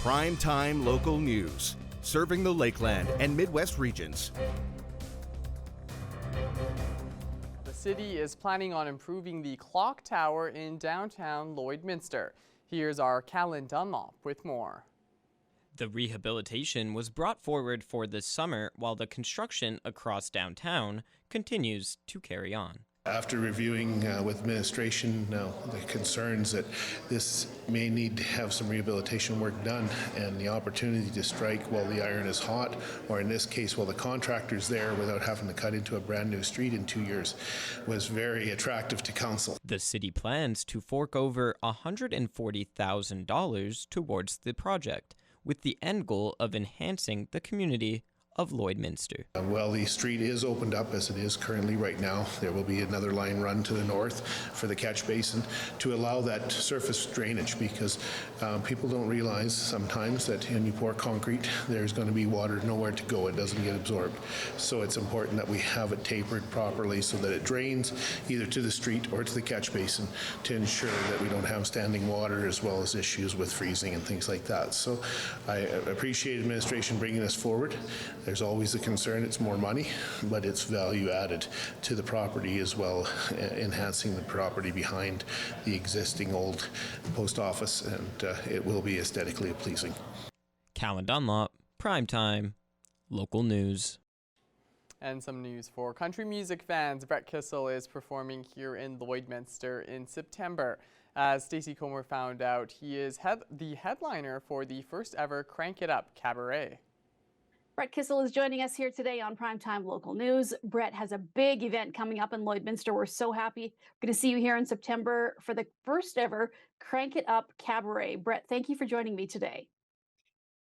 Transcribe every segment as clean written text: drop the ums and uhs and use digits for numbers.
Primetime local news, serving the Lakeland and Midwest regions. The city is planning on improving the clock tower in downtown Lloydminster. Here's our Callan Dunlop with more. The rehabilitation was brought forward for this summer while the construction across downtown continues to carry on. After reviewing with administration the concerns that this may need to have some rehabilitation work done, and the opportunity to strike while the iron is hot, or in this case while the contractor's there without having to cut into a brand new street in 2 years, was very attractive to council. The city plans to fork over $140,000 towards the project, with the end goal of enhancing the community of Lloydminster. Well, the street is opened up as it is currently right now. There will be another line run to the north for the catch basin to allow that surface drainage, because people don't realize sometimes that when you pour concrete, there's going to be water nowhere to go. It doesn't get absorbed. So it's important that we have it tapered properly so that it drains either to the street or to the catch basin to ensure that we don't have standing water, as well as issues with freezing and things like that. So I appreciate administration bringing this forward. There's always a concern it's more money, but it's value added to the property as well, enhancing the property behind the existing old post office, and it will be aesthetically pleasing. Callan Dunlop, Primetime, local news. And some news for country music fans. Brett Kissel is performing here in Lloydminster in September. As Stacey Comer found out, he is the headliner for the first ever Crank It Up Cabaret. Brett Kissel is joining us here today on Primetime Local News. Brett has a big event coming up in Lloydminster. We're so happy. We're going to see you here in September for the first ever Crank It Up Cabaret. Brett, thank you for joining me today.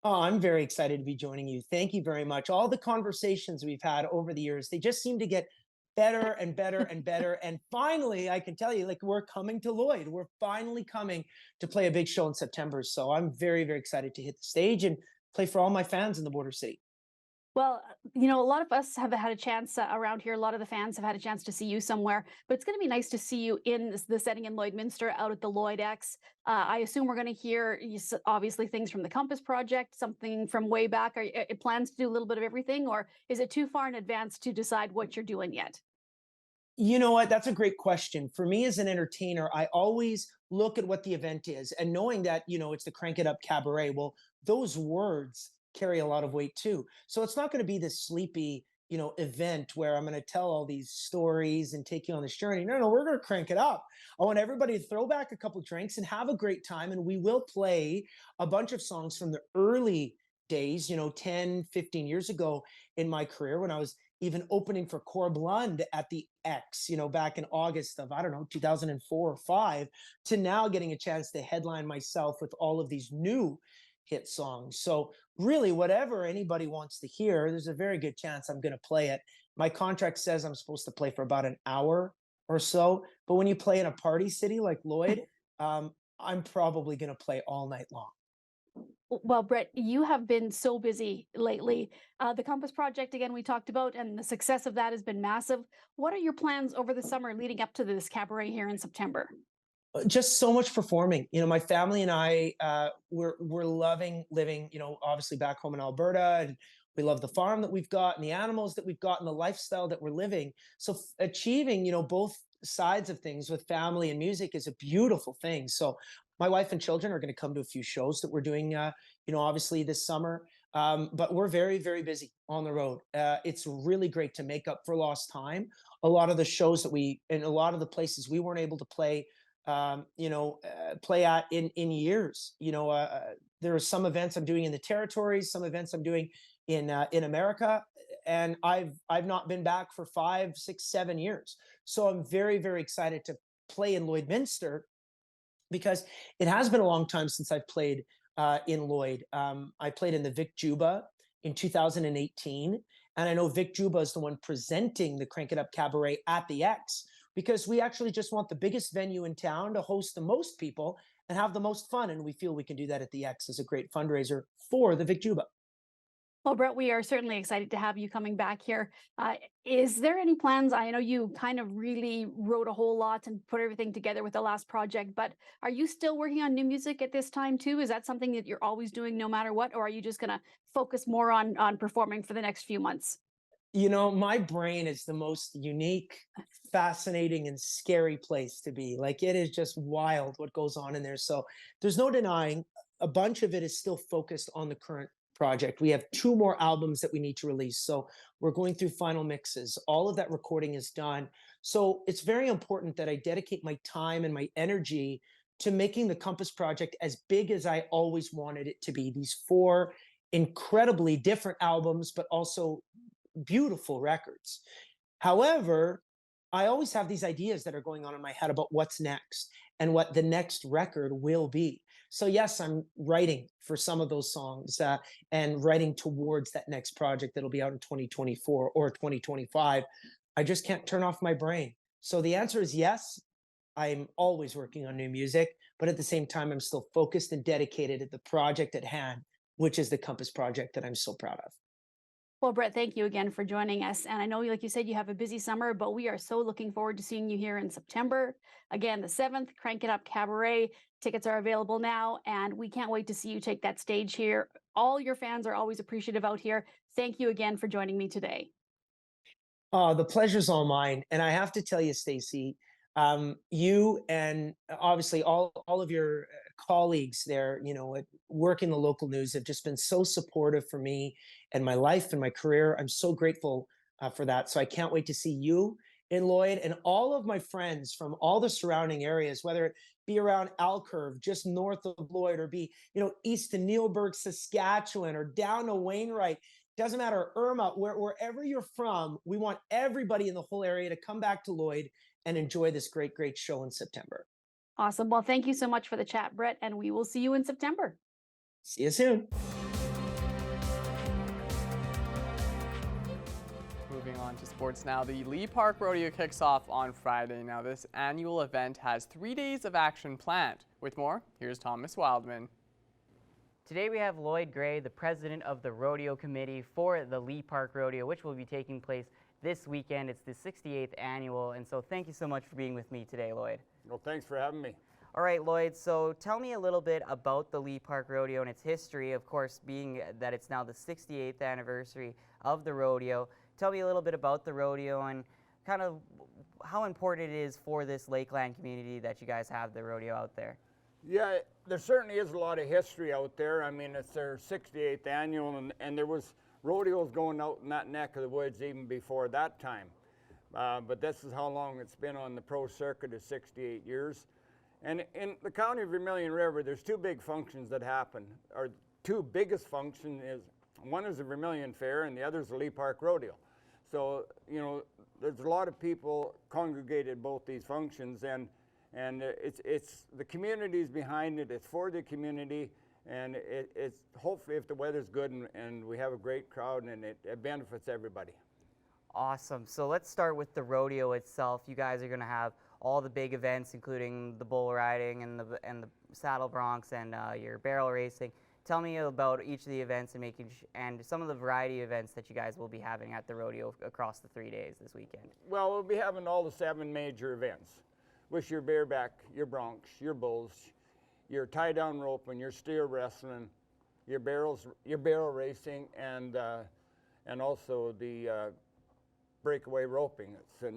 Oh, I'm very excited to be joining you. Thank you very much. All the conversations we've had over the years, they just seem to get better and better and better. And finally, I can tell you, we're coming to Lloyd. We're finally coming to play a big show in September. So I'm very, very excited to hit the stage and play for all my fans in the Border City. Well, you know, a lot of us have had a chance around here. A lot of the fans have had a chance to see you somewhere, but it's going to be nice to see you in the setting in Lloydminster out at the Lloyd X. I assume we're going to hear obviously things from the Compass Project, something from way back. Are you plans to do a little bit of everything, or is it too far in advance to decide what you're doing yet? You know what? That's a great question. For me as an entertainer, I always look at what the event is, and knowing that, you know, it's the Crank It Up Cabaret. Well, those words carry a lot of weight too. So it's not going to be this sleepy, you know, event where I'm going to tell all these stories and take you on this journey. No, we're going to crank it up. I want everybody to throw back a couple drinks and have a great time. And we will play a bunch of songs from the early days, you know, 10, 15 years ago in my career, when I was even opening for Corb Lund at the X, you know, back in August of, 2004 or 5, to now getting a chance to headline myself with all of these new hit songs. So really, whatever anybody wants to hear, there's a very good chance I'm going to play it. My contract says I'm supposed to play for about an hour or so, but when you play in a party city like Lloyd, I'm probably going to play all night long. Well, Brett, you have been so busy lately. The Compass Project, again, we talked about, and the success of that has been massive. What are your plans over the summer leading up to this cabaret here in September? Just so much performing. You know, my family and I, we're loving living, you know, obviously back home in Alberta, and we love the farm that we've got and the animals that we've got and the lifestyle that we're living. So achieving, you know, both sides of things with family and music is a beautiful thing. So my wife and children are going to come to a few shows that we're doing, you know, obviously this summer. But we're very, very busy on the road. It's really great to make up for lost time. A lot of the shows that and a lot of the places we weren't able to play, play at in years. You know, there are some events I'm doing in the territories, some events I'm doing in America, and I've not been back for 5, 6, 7 years. So I'm very, very excited to play in Lloydminster, because it has been a long time since I've played in Lloyd. I played in the Vic Juba in 2018, and I know Vic Juba is the one presenting the Crank It Up Cabaret at the X, because we actually just want the biggest venue in town to host the most people and have the most fun. And we feel we can do that at the X as a great fundraiser for the Vic Juba. Well, Brett, we are certainly excited to have you coming back here. Is there any plans? I know you kind of really wrote a whole lot and put everything together with the last project, but are you still working on new music at this time too? Is that something that you're always doing no matter what, or are you just going to focus more on performing for the next few months? You know, my brain is the most unique, fascinating, and scary place to be. Like, it is just wild what goes on in there. So there's no denying a bunch of it is still focused on the current project. We have two more albums that we need to release. So we're going through final mixes. All of that recording is done. So it's very important that I dedicate my time and my energy to making the Compass project as big as I always wanted it to be. These four incredibly different albums, but also beautiful records. However, I always have these ideas that are going on in my head about what's next and what the next record will be. So, yes, I'm writing for some of those songs and writing towards that next project that'll be out in 2024 or 2025. I just can't turn off my brain. So, the answer is yes. I'm always working on new music, but at the same time, I'm still focused and dedicated at the project at hand, which is the Compass project that I'm so proud of. Well, Brett, thank you again for joining us. And I know, like you said, you have a busy summer, but we are so looking forward to seeing you here in September. Again, the 7th, Crank It Up Cabaret. Tickets are available now, and we can't wait to see you take that stage here. All your fans are always appreciative out here. Thank you again for joining me today. Oh, the pleasure's all mine. And I have to tell you, Stacey, you and obviously all of your colleagues there, you know, at work in the local news have just been so supportive for me and my life and my career. I'm so grateful for that. So I can't wait to see you in Lloyd and all of my friends from all the surrounding areas, whether it be around Alcurve, just north of Lloyd, or be, you know, east to Neilburg, Saskatchewan, or down to Wainwright. Doesn't matter, Irma, wherever you're from, we want everybody in the whole area to come back to Lloyd and enjoy this great, great show in September. Awesome. Well, thank you so much for the chat, Brett, and we will see you in September. See you soon. Moving on to sports now, the Lee Park Rodeo kicks off on Friday. Now, this annual event has 3 days of action planned. With more, here's Thomas Wildman. Today we have Lloyd Gray, the president of the rodeo committee for the Lee Park Rodeo, which will be taking place this weekend. It's the 68th annual, and so thank you so much for being with me today, Lloyd. Well, thanks for having me. All right, Lloyd, so tell me a little bit about the Lee Park Rodeo and its history, of course, being that it's now the 68th anniversary of the rodeo. Tell me a little bit about the rodeo and kind of how important it is for this Lakeland community that you guys have the rodeo out there. Yeah, there certainly is a lot of history out there. I mean, it's their 68th annual, and there was rodeos going out in that neck of the woods even before that time. But this is how long it's been on the pro circuit, is 68 years. And in the county of Vermilion River, there's two big functions that happen. Our two biggest functions is, one is the Vermilion Fair and the other is the Lee Park Rodeo. So, you know, there's a lot of people congregated at both these functions, and it's the community's behind it. It's for the community, and it's hopefully if the weather's good and we have a great crowd and it benefits everybody. Awesome. So let's start with the rodeo itself. You guys are going to have all the big events, including the bull riding and the saddle broncs and your barrel racing. Tell me about each of the events and some of the variety of events that you guys will be having at the rodeo across the 3 days this weekend. Well, we'll be having all the 7 major events, with your bareback, your broncs, your bulls, your tie-down roping, your steer wrestling, your barrel racing, and also the breakaway roping. It's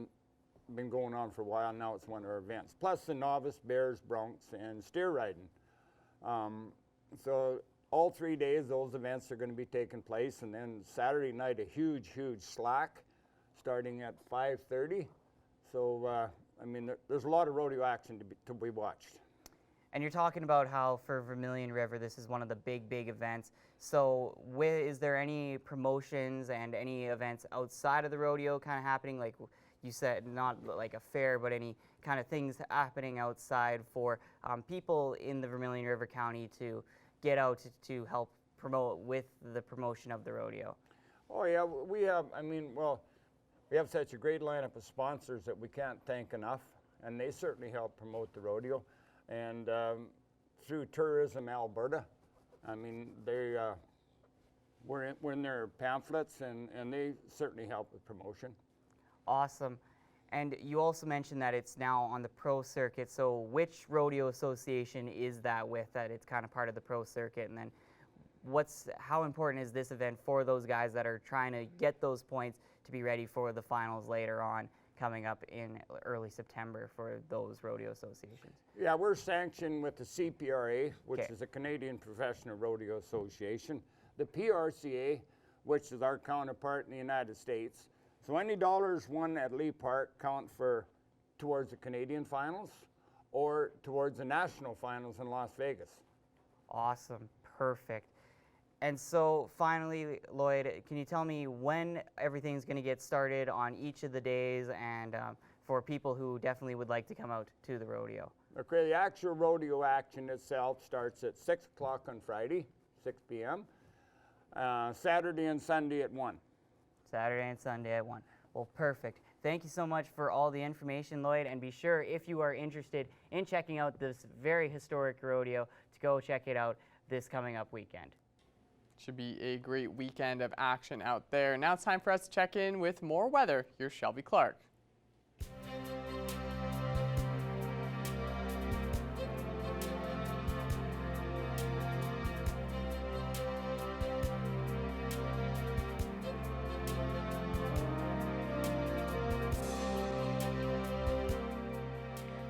been going on for a while now. It's one of our events. Plus the novice, bears, broncs, and steer riding. So all 3 days, those events are going to be taking place, and then Saturday night, a huge, huge slack, starting at 5:30. So. I mean, there's a lot of rodeo action to be watched. And you're talking about how for Vermilion River, this is one of the big, big events. So is there any promotions and any events outside of the rodeo kind of happening? Like you said, not like a fair, but any kind of things happening outside for people in the Vermilion River County to get out to help promote with the promotion of the rodeo? Oh, yeah, we have, I mean, well, we have such a great lineup of sponsors that we can't thank enough, and they certainly help promote the rodeo. And through Tourism Alberta, I mean, were in their pamphlets, and they certainly help with promotion. Awesome. And you also mentioned that it's now on the pro circuit. So which rodeo association is that with, that it's kind of part of the pro circuit? And then how important is this event for those guys that are trying to get those points to be ready for the finals later on coming up in early September for those rodeo associations? Yeah, we're sanctioned with the CPRA, which Okay. is the Canadian Professional Rodeo Association, the PRCA, which is our counterpart in the United States. So any dollars won at Lee Park count towards the Canadian finals or towards the national finals in Las Vegas. Awesome. Perfect. And so finally, Lloyd, can you tell me when everything's going to get started on each of the days, and for people who definitely would like to come out to the rodeo? Okay, the actual rodeo action itself starts at 6 o'clock on Friday, 6 p.m., Saturday and Sunday at 1. Saturday and Sunday at 1. Well, perfect. Thank you so much for all the information, Lloyd, and be sure, if you are interested in checking out this very historic rodeo, to go check it out this coming up weekend. Should be a great weekend of action out there. Now it's time for us to check in with more weather. Here's Shelby Clark.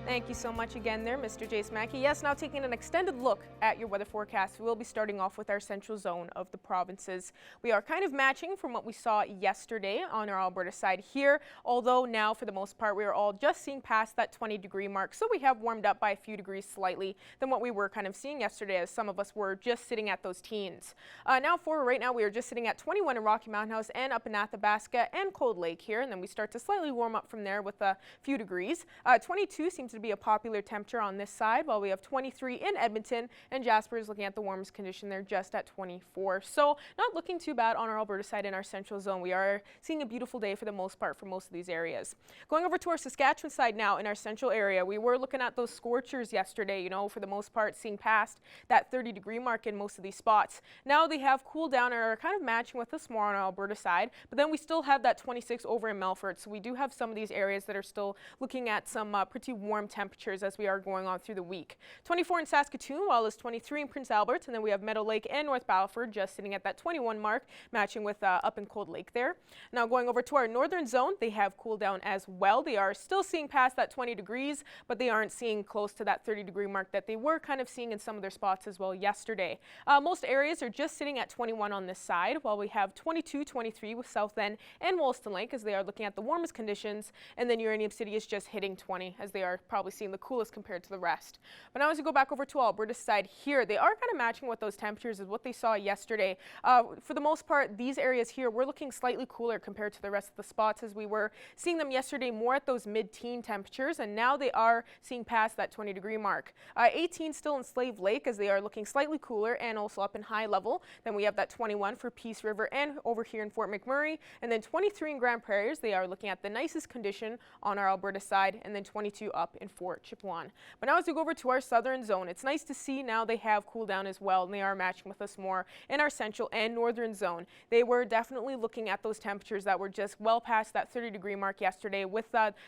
Thank you so much again there, Mr. Jace Mackey. Yes, now taking an extended look at your weather forecast, we will be starting off with our central zone of the provinces. We are kind of matching from what we saw yesterday on our Alberta side here, although now for the most part we are all just seeing past that 20-degree mark, so we have warmed up by a few degrees slightly than what we were kind of seeing yesterday, as some of us were just sitting at those teens. Now right now we are just sitting at 21 in Rocky Mountain House and up in Athabasca and Cold Lake here, and then we start to slightly warm up from there with a few degrees. 22 seems to be a popular temperature on this side, while we have 23 in Edmonton, and Jasper is looking at the warmest condition there just at 24. So not looking too bad on our Alberta side in our central zone. We are seeing a beautiful day for the most part for most of these areas. Going over to our Saskatchewan side now in our central area, we were looking at those scorchers yesterday, you know, for the most part seeing past that 30-degree mark in most of these spots. Now they have cooled down and are kind of matching with us more on our Alberta side, but then we still have that 26 over in Melfort, so we do have some of these areas that are still looking at some pretty warm temperatures as we are going on through the week. 24 in Saskatoon, while it's 23 in Prince Albert, and then we have Meadow Lake and North Battleford just sitting at that 21 mark, matching with up in Cold Lake there. Now going over to our northern zone, they have cooled down as well. They are still seeing past that 20 degrees, but they aren't seeing close to that 30-degree mark that they were kind of seeing in some of their spots as well yesterday. Most areas are just sitting at 21 on this side, while we have 22, 23 with South End and Wollaston Lake as they are looking at the warmest conditions, and then Uranium City is just hitting 20 as they are probably seeing the coolest compared to the rest. But now as we go back over to Alberta's side here, they are kind of matching with those temperatures as what they saw yesterday. For the most part, these areas here, we're looking slightly cooler compared to the rest of the spots, as we were seeing them yesterday more at those mid-teen temperatures, and now they are seeing past that 20-degree mark. 18 still in Slave Lake as they are looking slightly cooler, and also up in High Level. Then we have that 21 for Peace River and over here in Fort McMurray, and then 23 in Grand Prairie as they are looking at the nicest condition on our Alberta side, and then 22 up in Fort Chipewyan. But now as we go over to our southern zone, it's nice to see now they have cooled down as well, and they are matching with us more in our central and northern zone. They were definitely looking at those temperatures that were just well past that 30-degree mark yesterday with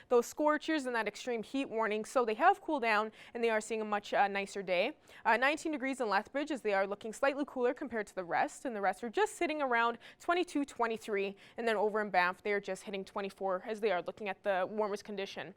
those scorchers and that extreme heat warning, so they have cooled down and they are seeing a much nicer day. 19 degrees in Lethbridge as they are looking slightly cooler compared to the rest, and the rest are just sitting around 22, 23, and then over in Banff they are just hitting 24 as they are looking at the warmest condition.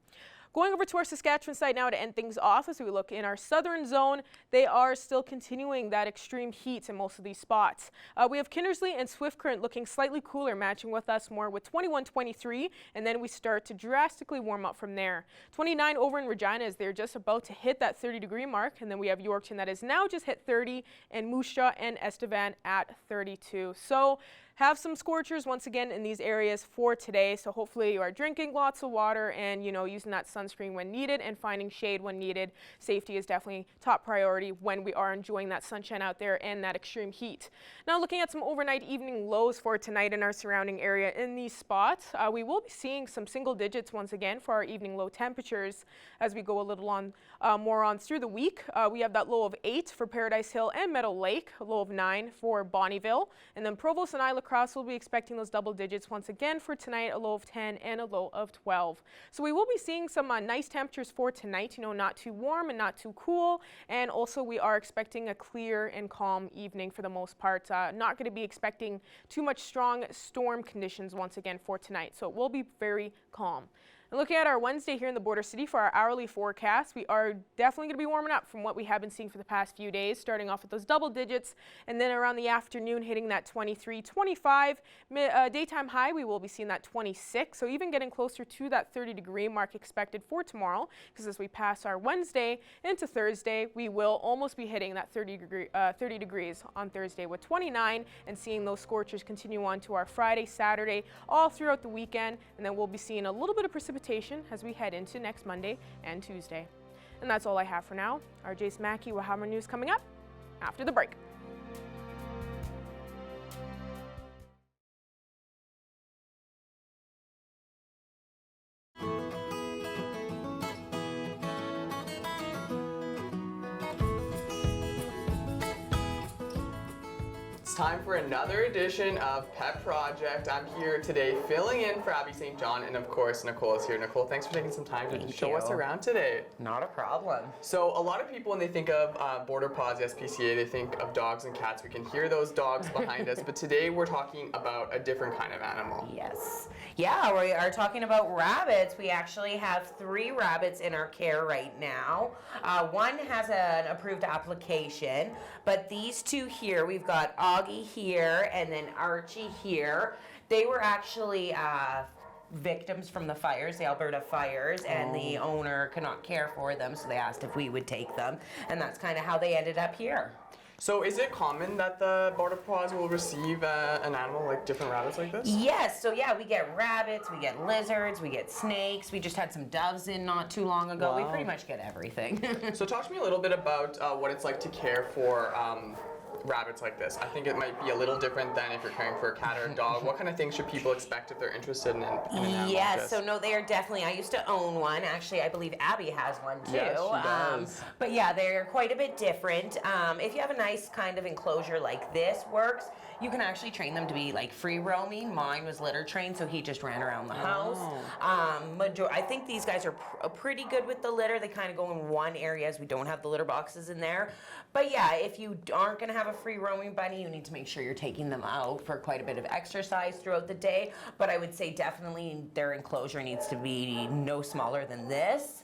Going over to our Saskatchewan side now to end things off, as we look in our southern zone, they are still continuing that extreme heat in most of these spots. We have Kindersley and Swift Current looking slightly cooler, matching with us more with 21, 23, and then we start to drastically warm up from there. 29 over in Regina as they're just about to hit that 30-degree mark, and then we have Yorkton that has now just hit 30, and Moose Jaw and Estevan at 32. So have some scorchers once again in these areas for today. So hopefully you are drinking lots of water and, you know, using that sunscreen when needed and finding shade when needed. Safety is definitely top priority when we are enjoying that sunshine out there and that extreme heat. Now looking at some overnight evening lows for tonight in our surrounding area in these spots, we will be seeing some single digits once again for our evening low temperatures as we go a little on more on through the week. We have that low of 8 for Paradise Hill and Meadow Lake, a low of 9 for Bonnyville, and then Provost and Isla Crosse will be expecting those double digits once again for tonight, a low of 10 and a low of 12. So we will be seeing some nice temperatures for tonight, you know, not too warm and not too cool, and also we are expecting a clear and calm evening for the most part. Not going to be expecting too much strong storm conditions once again for tonight, so it will be very calm. And looking at our Wednesday here in the Border City for our hourly forecast, we are definitely going to be warming up from what we have been seeing for the past few days, starting off with those double digits, and then around the afternoon hitting that 23, 25. Daytime high, we will be seeing that 26, so even getting closer to that 30-degree mark expected for tomorrow, because as we pass our Wednesday into Thursday, we will almost be hitting that 30 degrees on Thursday with 29, and seeing those scorchers continue on to our Friday, Saturday, all throughout the weekend, and then we'll be seeing a little bit of precipitation as we head into next Monday and Tuesday. And that's all I have for now. Our Jace Mackey will have more news coming up after the break. Time for another edition of Pet Project. I'm here today filling in for Abby St. John, and of course Nicole is here. Nicole, thanks for taking some time to show us around today. Not a problem. So a lot of people, when they think of Border Paws SPCA, they think of dogs and cats. We can hear those dogs behind us, but today we're talking about a different kind of animal. Yes. Yeah, we are talking about rabbits. We actually have 3 rabbits in our care right now. One has an approved application, but these 2 here, we've got Augie here and then Archie here. They were actually victims from the fires, the Alberta fires, and the owner could not care for them, so they asked if we would take them, and that's kind of how they ended up here. So is it common that the Border Paws will receive an animal like different rabbits like this? Yes, so yeah, we get rabbits, we get lizards, we get snakes, we just had some doves in not too long ago. We pretty much get everything. So talk to me a little bit about what it's like to care for rabbits like this. I think it might be a little different than if you're caring for a cat or a dog. What kind of things should people expect if they're interested in an animal like this? So no, they are definitely, I used to own one. Actually, I believe Abby has one too. Yes, she does. But yeah, they're quite a bit different. If you have a nice kind of enclosure like this works, you can actually train them to be like free roaming. Mine was litter trained, so he just ran around the house. I think these guys are pretty good with the litter. They kind of go in one area as we don't have the litter boxes in there. But yeah, if you aren't going to have a free roaming bunny, you need to make sure you're taking them out for quite a bit of exercise throughout the day. But I would say definitely their enclosure needs to be no smaller than this.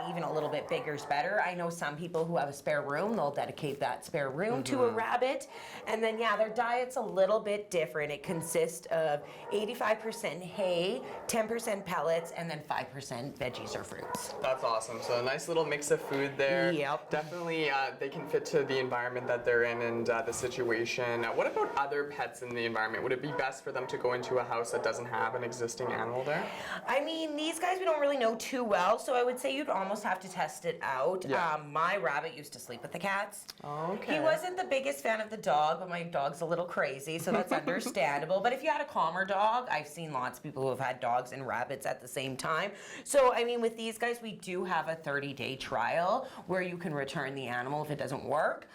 Even a little bit bigger is better. I know some people who have a spare room, they'll dedicate that spare room to a rabbit. And then yeah, their diet's a little bit different. It consists of 85% hay, 10% pellets, and then 5% veggies or fruits. That's awesome. So a nice little mix of food there. Yep. Definitely they can fit to the environment that they're in and the situation. What about other pets in the environment? Would it be best for them to go into a house that doesn't have an existing animal there? I mean, these guys we don't really know too well, so I would say you'd almost have to test it out. Yeah. My rabbit used to sleep with the cats. Okay. He wasn't the biggest fan of the dog, but my dog's a little crazy, so that's understandable. But if you had a calmer dog, I've seen lots of people who have had dogs and rabbits at the same time. So, I mean, with these guys, we do have a 30-day trial where you can return the animal if it doesn't work.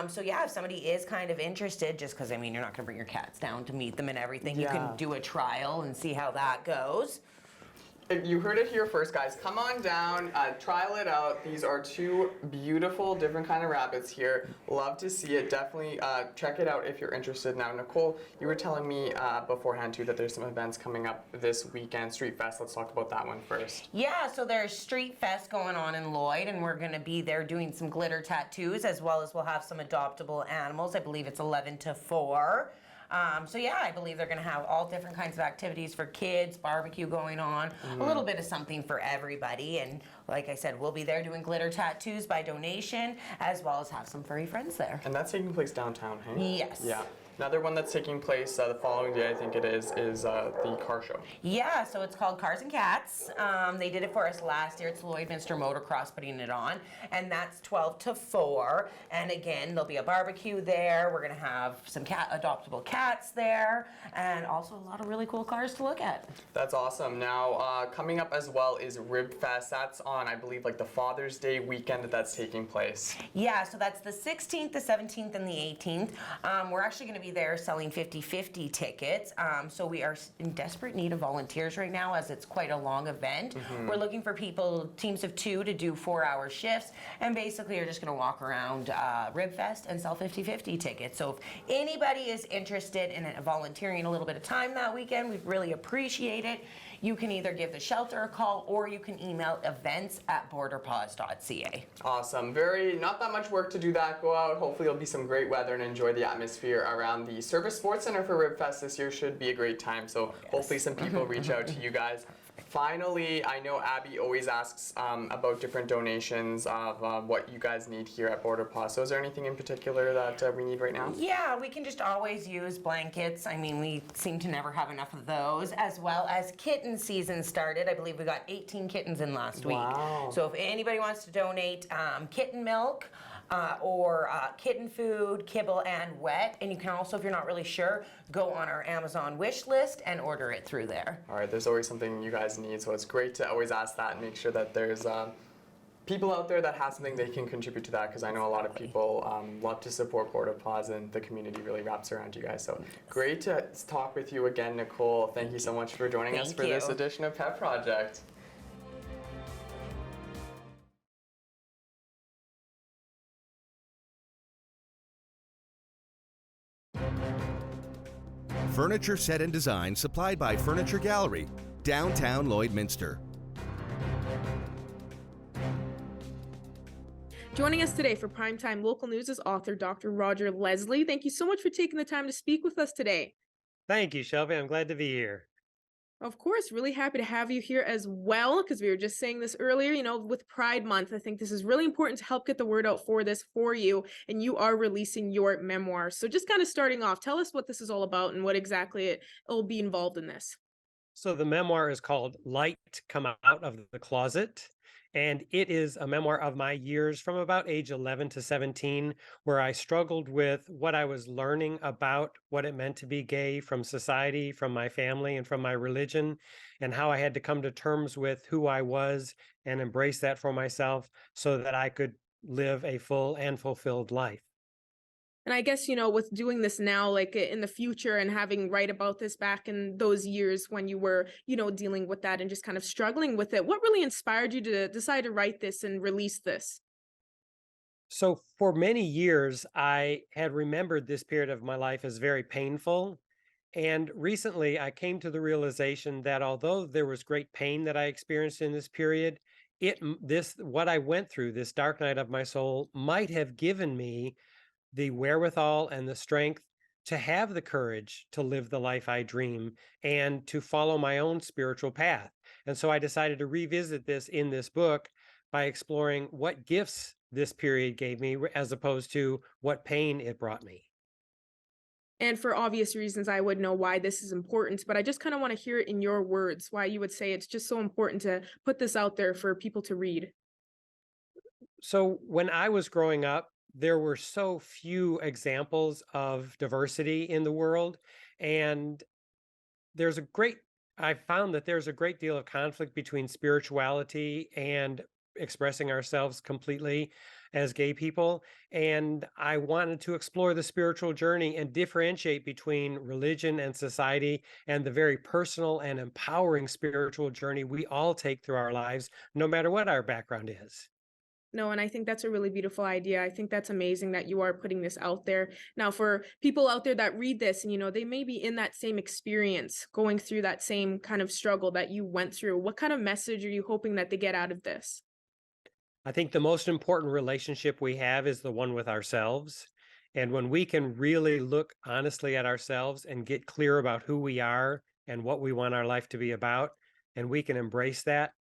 So yeah, if somebody is kind of interested, just because, I mean, you're not going to bring your cats down to meet them and everything, you can do a trial and see how that goes. You heard it here first, guys. Come on down, trial it out. These are 2 beautiful, different kind of rabbits here. Love to see it. Definitely check it out if you're interested. Now, Nicole, you were telling me beforehand, too, that there's some events coming up this weekend. Street Fest, let's talk about that one first. Yeah, so there's Street Fest going on in Lloyd, and we're going to be there doing some glitter tattoos, as well as we'll have some adoptable animals. I believe it's 11 to 4. So yeah, I believe they're going to have all different kinds of activities for kids, barbecue going on, a little bit of something for everybody. And like I said, we'll be there doing glitter tattoos by donation, as well as have some furry friends there. And that's taking place downtown, hey? Yes. Yeah. Another one that's taking place the following day, I think it is the car show. Yeah, so it's called Cars and Cats. They did it for us last year. It's Lloydminster Motocross putting it on, and that's 12 to 4. And again, there'll be a barbecue there. We're gonna have some adoptable cats there, and also a lot of really cool cars to look at. That's awesome. Now, coming up as well is Rib Fest. That's on, I believe, like the Father's Day weekend that's taking place. Yeah, so that's the 16th, the 17th, and the 18th. We're actually going to be there selling 50/50 tickets. So we are in desperate need of volunteers right now, as it's quite a long event. We're looking for people, teams of 2, to do 4-hour shifts, and basically are just going to walk around Ribfest and sell 50/50 tickets. So if anybody is interested in volunteering a little bit of time that weekend, we'd really appreciate it. You can either give the shelter a call, or you can email events@borderpaws.ca. Awesome. Not that much work to do that. Go out. Hopefully it'll be some great weather and enjoy the atmosphere around the Service Sports Center for Rib Fest this year. Should be a great time. So hopefully some people reach out to you guys. Finally, I know Abby always asks about different donations of what you guys need here at Border Paws. So is there anything in particular that we need right now? Yeah, we can just always use blankets. I mean, we seem to never have enough of those, as well as kitten season started. I believe we got 18 kittens in last week. So if anybody wants to donate kitten milk, or kitten food, kibble, and wet. And you can also, if you're not really sure, go on our Amazon wish list and order it through there. All right, there's always something you guys need, so it's great to always ask that and make sure that there's people out there that have something they can contribute to that, because I know a lot of people love to support Border Paws, and the community really wraps around you guys. So great to talk with you again, Nicole. Thank you so much for joining us for this edition of Pet Project. Furniture set and design supplied by Furniture Gallery, downtown Lloydminster. Joining us today for Primetime Local News is author Dr. Roger Leslie. Thank you so much for taking the time to speak with us today. Thank you, Shelby. I'm glad to be here. Of course, really happy to have you here as well, because we were just saying this earlier, you know, with Pride Month, I think this is really important to help get the word out for this for you, and you are releasing your memoir. So just kind of starting off, tell us what this is all about and what exactly it will be involved in this. So the memoir is called Light Come Out of the Closet, and it is a memoir of my years from about age 11 to 17, where I struggled with what I was learning about what it meant to be gay from society, from my family, and from my religion, and how I had to come to terms with who I was and embrace that for myself so that I could live a full and fulfilled life. And I guess, you know, with doing this now, like in the future, and having write about this back in those years when you were, you know, dealing with that and just kind of struggling with it, what really inspired you to decide to write this and release this? So for many years, I had remembered this period of my life as very painful. And recently, I came to the realization that although there was great pain that I experienced in this period, what I went through, this dark night of my soul, might have given me the wherewithal and the strength to have the courage to live the life I dream and to follow my own spiritual path. And so I decided to revisit this in this book by exploring what gifts this period gave me as opposed to what pain it brought me. And for obvious reasons, I would know why this is important, but I just kind of want to hear it in your words, why you would say it's just so important to put this out there for people to read. So when I was growing up, there were so few examples of diversity in the world. And I found that there's a great deal of conflict between spirituality and expressing ourselves completely as gay people. And I wanted to explore the spiritual journey and differentiate between religion and society and the very personal and empowering spiritual journey we all take through our lives, no matter what our background is. No, and I think that's a really beautiful idea. I think that's amazing that you are putting this out there. Now, for people out there that read this and, you know, they may be in that same experience, going through that same kind of struggle that you went through, what kind of message are you hoping that they get out of this? I think the most important relationship we have is the one with ourselves. And when we can really look honestly at ourselves and get clear about who we are and what we want our life to be about, and we can embrace that,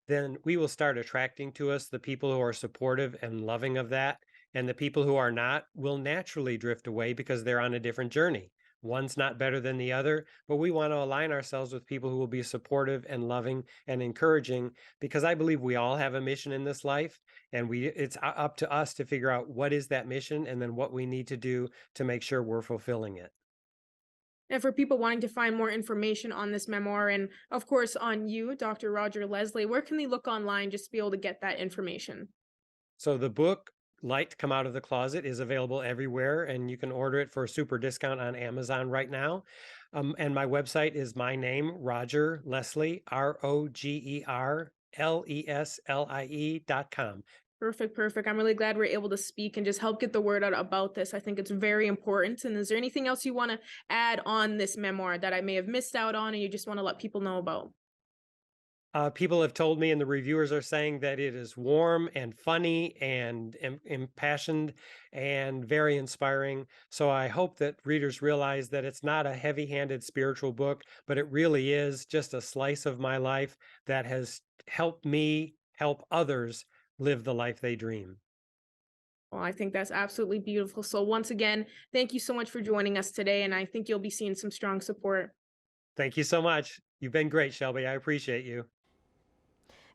then we will start attracting to us the people who are supportive and loving of that. and the people who are not will naturally drift away because they're on a different journey. One's not better than the other, but we want to align ourselves with people who will be supportive and loving and encouraging, because I believe we all have a mission in this life, and it's up to us to figure out what is that mission and then what we need to do to make sure we're fulfilling it. And for people wanting to find more information on this memoir and, of course, on you, Dr. Roger Leslie, where can they look online just to be able to get that information? So the book Light to Come Out of the Closet is available everywhere, and you can order it for a super discount on Amazon right now. And my website is my name, Roger Leslie, ROGERLESLIE.com. Perfect, perfect. I'm really glad we're able to speak and just help get the word out about this. I think it's very important. And is there anything else you want to add on this memoir that I may have missed out on and you just want to let people know about? People have told me, and the reviewers are saying, that it is warm and funny and impassioned and very inspiring. So I hope that readers realize that it's not a heavy-handed spiritual book, but it really is just a slice of my life that has helped me help others live the life they dream. Well, I think that's absolutely beautiful. So once again, thank you so much for joining us today. And I think you'll be seeing some strong support. Thank you so much. You've been great, Shelby. I appreciate you.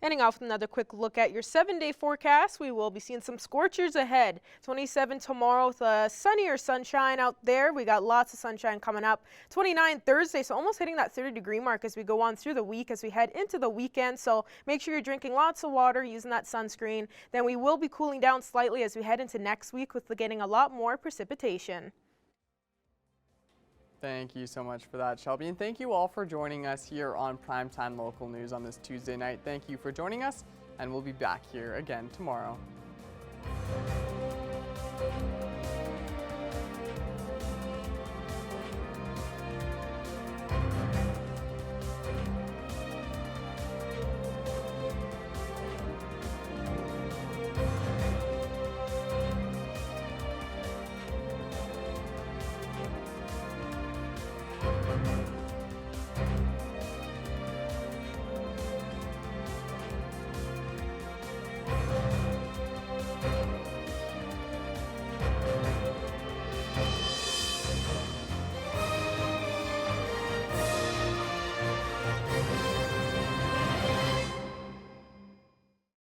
Ending off with another quick look at your 7-day forecast. We will be seeing some scorchers ahead. 27 tomorrow with sunnier sunshine out there. We got lots of sunshine coming up. 29 Thursday, so almost hitting that 30-degree mark as we go on through the week, as we head into the weekend. So make sure you're drinking lots of water, using that sunscreen. Then we will be cooling down slightly as we head into next week with getting a lot more precipitation. Thank you so much for that, Shelby. And thank you all for joining us here on Primetime Local News on this Tuesday night. Thank you for joining us, and we'll be back here again tomorrow.